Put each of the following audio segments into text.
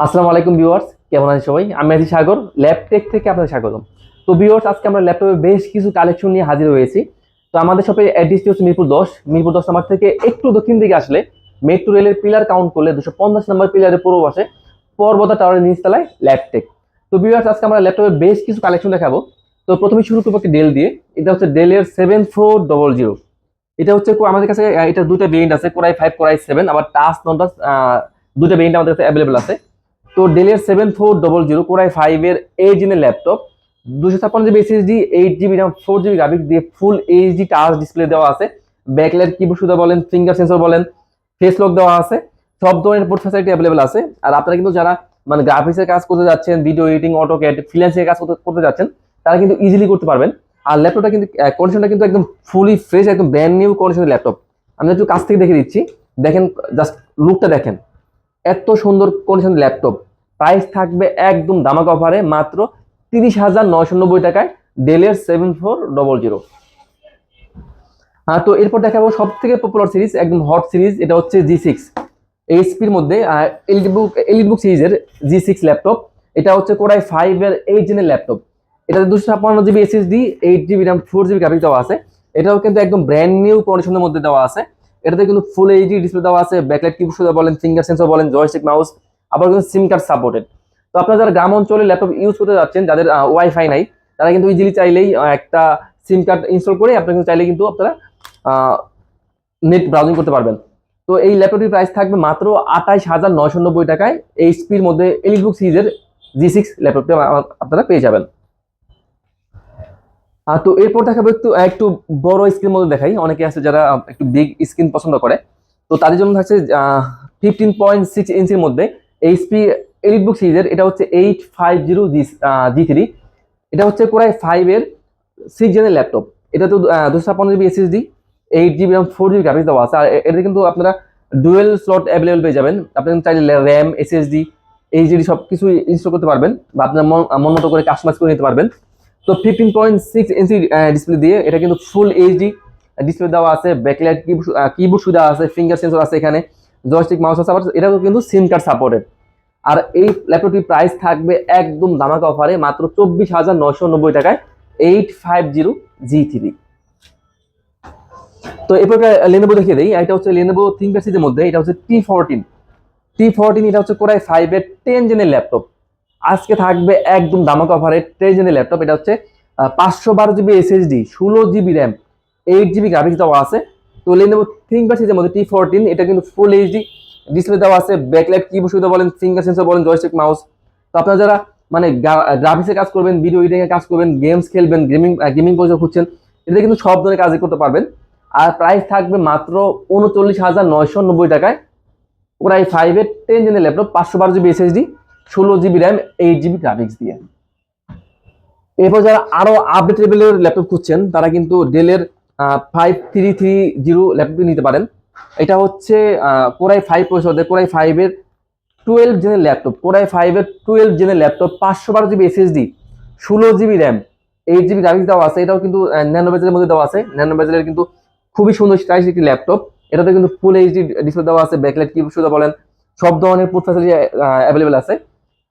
আসসালামু আলাইকুম ভিউয়ার্স, কেমন আছেন সবাই? আমি আছি সাগর, ল্যাপটেক থেকে আপনাদের স্বাগতম। তো ভিউয়ার্স, আজকে আমরা ল্যাপটপে বেশ কিছু কালেকশন নিয়ে হাজির হয়েছি। তো আমাদের শপের অ্যাড্রেসটি হচ্ছে মিরপুর 10 নাম্বার থেকে একটু দক্ষিণ দিকে আসলে মেট্রো রেলের পিলার কাউন্ট করলে 250 নম্বর পিলারের পূর্ব পাশে পর্বতা টাওয়ারের নিচতলায় ল্যাপটেক। তো ভিউয়ার্স, আজকে আমরা ল্যাপটপে বেশ কিছু কালেকশন দেখাবো। তো প্রথমে শুরু করবো একটা ডেল দিয়ে। এটা হচ্ছে ডেলের 7400। এটা হচ্ছে আমাদের কাছে এটা দুটো ভেরিয়েন্ট আছে, কোরাই 5 কোরাই 7, আবার টাচ নন টাচ দুটো ভেরিয়েন্ট আমাদের কাছে অ্যাভেলেবল আছে। তো ডেলের 7400 কোরাই 5 এর 8 জিনের laptop, 256 GB SSD, 8 GB RAM, 4 GB graphics দিয়ে ফুল এইচডি টাচ ডিসপ্লে দেওয়া আছে। ব্যাকলাইট কিবোর্ড সুবিধা বলেন, ফিঙ্গার সেন্সর বলেন, ফেস লক দেওয়া আছে। সব ধরনের পোর্ট ফ্যাসিলিটি অ্যাভেলেবল আছে। আর আপনারা কিন্তু যারা মানে গ্রাফিক্সের কাজ করতে যাচ্ছেন, ভিডিও এডিটিং, অটোক্যাড, ফ্রিল্যান্সিং কাজ করতে যাচ্ছেন, তারা কিন্তু ইজিলি করতে পারবেন। আর ল্যাপটপটা কিন্তু কন্ডিশনটা কিন্তু একদম ফুলি ফ্রেশ, একদম ব্র্যান্ড নিউ কন্ডিশনের ল্যাপটপ। আমি একটু কাছ থেকে দেখে দিচ্ছি, দেখেন, জাস্ট লুকটা দেখেন, এত সুন্দর কন্ডিশনের ল্যাপটপ। প্রাইস থাকবে একদম ধামাকা অফারে মাত্র 30,990 টাকায়, ডেলের 7400। তো এরপর দেখাবো সব থেকে পপুলার সিরিজ, একদম হট সিরিজ, এটা হচ্ছে জি6 এইচপির মধ্যে এলিটবুক সিরিজের জি6 ল্যাপটপ। এটা হচ্ছে কোরাই 5 এর 8 জেনের ল্যাপটপ। এটাতে 256 GB SSD, 8 GB RAM, 4 GB graphics দেওয়া আছে। এটাও কিন্তু একদম ব্র্যান্ড নিউ কন্ডিশনের মধ্যে দেওয়া আছে। এটাতে কিন্তু ফুল এইচডি ডিসপ্লে দেওয়া আছে, ব্যাকলাইট কিবোর্ড সুবিধা বলেন, ফিঙ্গার সেন্সর বলেন, জয়স্টিক মাউস, আবার কিন্তু সিম কার্ড সাপোর্টেড। তো আপনারা যারা গ্রাম অঞ্চলে ল্যাপটপ ইউজ করতে যাচ্ছেন, যাদের ওয়াইফাই নাই, তারা কিন্তু ইজিলি চাইলেই একটা সিম কার্ড ইনস্টল করে আপনারা কিন্তু চাইলে কিন্তু আপনারা নেট ব্রাউজিং করতে পারবেন। তো এই ল্যাপটপটির প্রাইস থাকবে মাত্র 28,990 টাকায়, এইচপির মধ্যে এলিটবুক সিরিজের জি6 ল্যাপটপটা আপনারা পেয়ে যাবেন। তো এরপর দেখাবো একটু একটু বড় স্ক্রিন মধ্যে দেখাই। অনেকে আছে যারা একটু বিগ স্ক্রিন পছন্দ করে, তো তাদের জন্য থাকছে 15.6 ইঞ্চির মধ্যে এইচপি এলিটবুক সিরিজের, এটা হচ্ছে 850G3। এটা হচ্ছে কোরাই 5 এর 6 জেনের ল্যাপটপ। এটা তো 256 GB SSD, 8 GB RAM, 4 GB graphics দেওয়া আছে। আর এটা কিন্তু আপনারা ডুয়েল স্লট অ্যাভেলেবল পেয়ে যাবেন। আপনি কিন্তু চাইলে র্যাম, এসএসডি, এইচডি সব কিছু ইনস্টল করতে পারবেন, বা আপনার মন মতো করে কাস্টমাইজ করে নিতে পারবেন। তো 15.6 ইঞ্চি ডিসপ্লে দিয়ে এটা কিন্তু ফুল এইচডি ডিসপ্লে দেওয়া আছে, ব্যাকলাইট কিবোর্ড সুবিধা আছে, ফিঙ্গার সেন্সর আছে, এখানে জয়স্টিক মাউস আছে, আবার এটাও কিন্তু সিম কার্ড সাপোর্টেড। আর এই ল্যাপটপটির প্রাইস থাকবে একদম ধামাকা অফারে মাত্র 24,990 টাকায়, 850G3। তো এরপর লেনোভো দেখিয়ে দিই। এটা হচ্ছে লেনোভো থিঙ্কপ্যাড সিরিজের মধ্যে, এটা হচ্ছে টি14। এটা হচ্ছে কোরাই 5 এর 10 জেনের ল্যাপটপ। আজকে থাকবে একদম ধামাকা অফারে 10 জেনের ল্যাপটপ। এটা হচ্ছে 512 GB SSD, 16 GB RAM, 8 GB graphics দেওয়া আছে। তো লেনোভো থিঙ্কপ্যাড সিরিজের মধ্যে টি14, এটা কিন্তু ফুল এইচডি ডিসপ্লে দেওয়া আছে, ব্যাকলাইট কিবোর্ড সুবিধা বলেন, ফিঙ্গার সেন্সর বলেন, জয়স্টিক মাউস। তো আপনারা যারা মানে গ্রাফিক্সের কাজ করবেন, ভিডিও এডিটিং এর কাজ করবেন, গেমস খেলবেন, গেমিং পয়সা খুঁজছেন, এটা কিন্তু সব ধরনের কাজই করতে পারবেন। আর প্রাইস থাকবে মাত্র 39,990 টাকায়, কোরাই 5 এর 10 জেনের laptop, 512 GB SSD, 16 GB RAM, 8 GB graphics দিয়ে। এরপর যারা আরো আপডেট লেভেলের ল্যাপটপ খুঁজছেন, তারা কিন্তু ডেলের 5330 ল্যাপটপটি নিতে পারেন। এটা হচ্ছে কোরাই 5 প্রসেসর, কোরাই 5 এর 12 জেনের ল্যাপটপ, কোরাই 5 এর 12 জেনের laptop, 512 GB SSD, 16 GB RAM, 8 GB graphics দেওয়া আছে। এটাও কিন্তু ন্যানো বেজেলের মধ্যে দেওয়া আছে। ন্যানো বেজেলের কিন্তু খুবই সুন্দর স্টাইলিশ একটি ল্যাপটপ। এটাতে কিন্তু ফুল এইচডি ডিসপ্লে দেওয়া আছে, ব্যাকলাইট কিবোর্ড সুবিধা বলেন, সব ধরনের পোর্ট ফ্যাসিলিটি অ্যাভেলেবল আছে।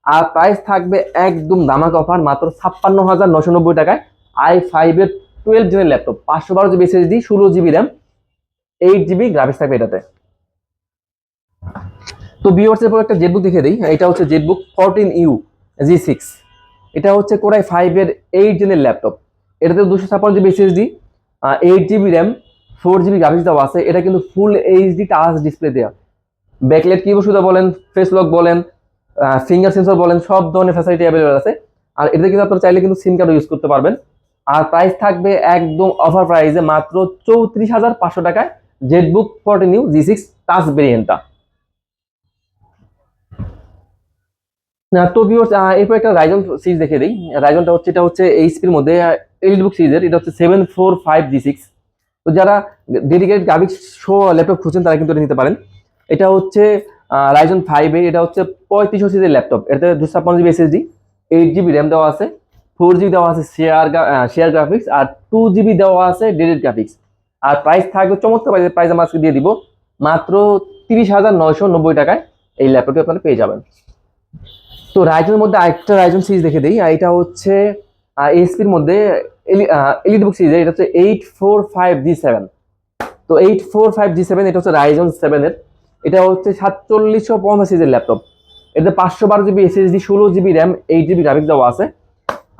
আর প্রাইস থাকবে একদম ধামাকা অফার মাত্র 56,990 টাকায়, i5 এর 12 জেনের laptop, 512 GB SSD, 16 GB RAM, 8 GB graphics থাকবে এটাতে। তো ভিউয়ার্স, এর পর একটা জেটবুক দেখিয়ে দিই। এটা হচ্ছে জেটবুক 14U G6। এটা হচ্ছে কোরাই 5 এর 8 জেনের ল্যাপটপ। এটাতে 256 GB SSD, 8 GB RAM, 4 GB graphics দেওয়া আছে। এটা কিন্তু ফুল এইচডি টাচ ডিসপ্লে দেওয়া, ব্যাকলাইট কিবোর্ড সুবিধা বলেন, ফেস লক বলেন, ফিঙ্গার সেন্সর বলেন, সব ধরনের ফ্যাসিলিটি অ্যাভেলেবল আছে। আর এটাতে কিন্তু আপনারা চাইলে কিন্তু সিম কার্ডও ইউজ করতে পারবেন। আর প্রাইস থাকবে একদম অফার প্রাইসে মাত্র 34,500 টাকায়, জেটবুক 14U G6 টাচ ভেরিয়েন্টটা। তো ভিউয়ার্স, এরপর একটা রাইজন সিরিজ দেখিয়ে দিই। রাইজনটা হচ্ছে, এটা হচ্ছে এইচপির মধ্যে এলিটবুক সিরিজের, এটা হচ্ছে 745G6। তো যারা ডেডিকেটেড গ্রাফিক্স শো ল্যাপটপ খুঁজছেন, তারা কিন্তু এটা নিতে পারেন। এটা হচ্ছে রাইজন 5 এর, এটা হচ্ছে 3500 সিরিজের ল্যাপটপ। এটাতে 256 জিবি এসএসডি, 8 জিবি র্যাম দেওয়া আছে, 4 জিবি দেওয়া আছে শেয়ার গ্রাফিক্স, আর 2 জিবি দেওয়া আছে ডেডিকেটেড গ্রাফিক্স। আর প্রাইস থাকবে চমৎকার প্রাইস আমরা আজকে দিয়ে দিব মাত্র 30,990 টাকায়, এই ল্যাপটপটি আপনারা পেয়ে যাবেন। তো রাইজনের মধ্যে আরেকটা রাইজন সিরিজ দেখে দিই, এটা হচ্ছে এসপির মধ্যে এলিট বুক সিরিজ, এটা হচ্ছে 845G7। তো 845G7 এটা হচ্ছে রাইজন 7 এর, এটা হচ্ছে 4750 সিরিজের ল্যাপটপ। এতে 512 GB SSD, 16 GB RAM, 8 GB graphics দেওয়া আছে।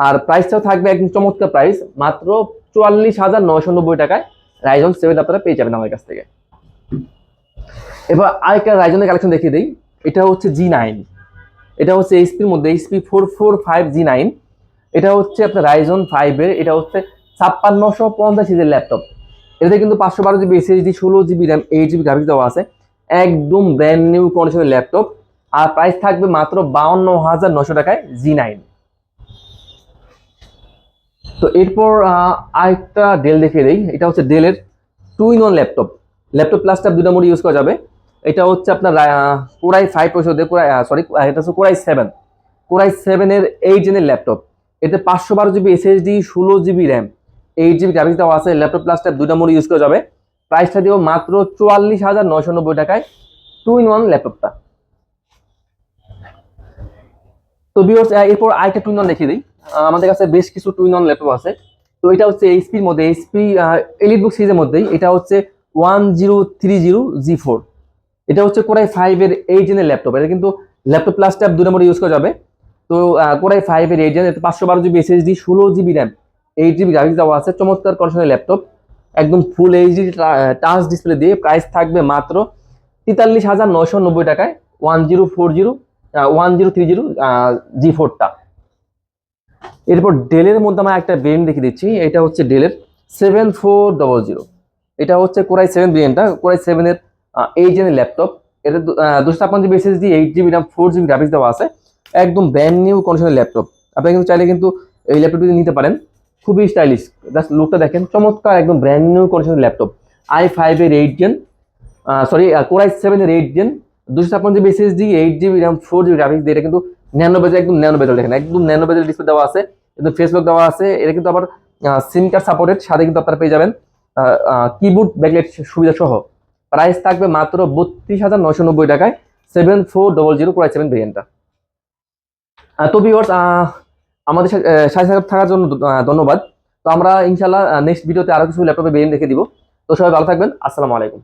আর প্রাইসটাও থাকবে একদম চমৎকার প্রাইস, মাত্র 44,990 টাকায় রাইজন 7 আপনারা পেয়ে যাবেন আমার কাছ থেকে। এবার আরেকটা রাইজনের কালেকশন দেখিয়ে দিই, এটা হচ্ছে G9। এটা হচ্ছে এইচপির মধ্যে HP 445G9। এটা হচ্ছে আপনার রাইজন 5 এর, এটা হচ্ছে 5650 সিরিজের ল্যাপটপ। এটাতে কিন্তু 512 GB SSD, 16 GB RAM, 8 GB graphics দেওয়া আছে। একদম ব্র্যান্ড নিউ কন্ডিশনের ল্যাপটপ। আর প্রাইস থাকবে মাত্র 52,900 টাকায় G9। তো এরপর আরেকটা ডেল দেখিয়ে দিই, এটা হচ্ছে ডেলের 2-in-1 laptop. Laptop plus tab দুটো মোড ইউজ করা যাবে। এটা হচ্ছে আপনার কোরাই 5 প্রসেসর দিয়ে, এটা হচ্ছে কোরাই 7 এর 8 জেনের ল্যাপটপ। এতে 512 GB SSD, 16 GB RAM, 8 GB graphics দেওয়া আছে। ল্যাপটপ প্লাস ট্যাব দুটো মোড ইউজ করা যাবে। প্রাইসটা দিব মাত্র 44,990 টাকায় 2-in-1 ল্যাপটপটা। তো ভিউয়ার্স, এরপর আরেকটা 2-in-1 দেখিয়ে দিই। আমাদের কাছে বেশ কিছু 2-in-1 ল্যাপটপ আছে। তো এটা হচ্ছে এইচপির মধ্যে, এইচপি এলিট বুক সিরিজের মধ্যেই, এটা হচ্ছে 1030G4। এটা হচ্ছে কোরাই 5 এর 8 জেনের ল্যাপটপ। এটা কিন্তু ল্যাপটপ প্লাস ট্যাব দুটো মোড ইউজ করা যাবে। তো কোরাই 5 এর 8 জেন, এতে 512 GB SSD, 16 GB RAM, 8 GB graphics দেওয়া আছে। চমৎকার কন্ডিশনের ল্যাপটপ, একদম ফুল এইচডি টাচ ডিসপ্লে দিয়ে। প্রাইস থাকবে মাত্র 43,990 টাকায় 1030G4টা। এরপর ডেলের মধ্যে আমরা একটা ব্র্যান্ড দেখে দিচ্ছি, এটা হচ্ছে ডেলের 7400। এটা হচ্ছে কোরাই 7 ব্র্যান্ডটা, কোরাই 7 এর 8 জেনের ল্যাপটপ। এটা 256 GB SSD, 8 GB RAM, 4 GB graphics দেওয়া আছে। একদম ব্র্যান্ড নিউ কন্ডিশনের ল্যাপটপ। আপনি কিন্তু চাইলে কিন্তু এই ল্যাপটপটি নিতে পারেন, খুবই স্টাইলিশ। জাস্ট লুকটা দেখেন, চমৎকার একদম ব্র্যান্ড নিউ কন্ডিশনের ল্যাপটপ। i5 এর 8 জেন, কোরাই 7 এর 8 gen, 256 GB SSD, 8 GB RAM, 4 GB graphics দিয়ে। এটা কিন্তু ন্যানো বেজেল, একদম ন্যানো বেজেল দেখেন, একদম ন্যানো বেজেল ডিসপ্লে দেওয়া আছে, কিন্তু ফেসলক দেওয়া আছে। এটা কিন্তু আবার সিম কার্ড সাপোর্টেড, সাথে কিন্তু আপনারা পেয়ে যাবেন কিবোর্ড ব্যাকলাইট সুবিধা সহ। প্রাইস থাকবে মাত্র 32,990 টাকায় 7400 কোরাই 7 ভেরিয়েন্টটা। তো ভিউয়ার্স, আমাদের সাথে থাকার জন্য ধন্যবাদ। তো আমরা ইনশাল্লাহ নেক্সট ভিডিওতে আরো কিছু ল্যাপটপের ভেরিয়েন্ট দেখে দিব। তো সবাই ভালো থাকবেন, আসসালামু আলাইকুম।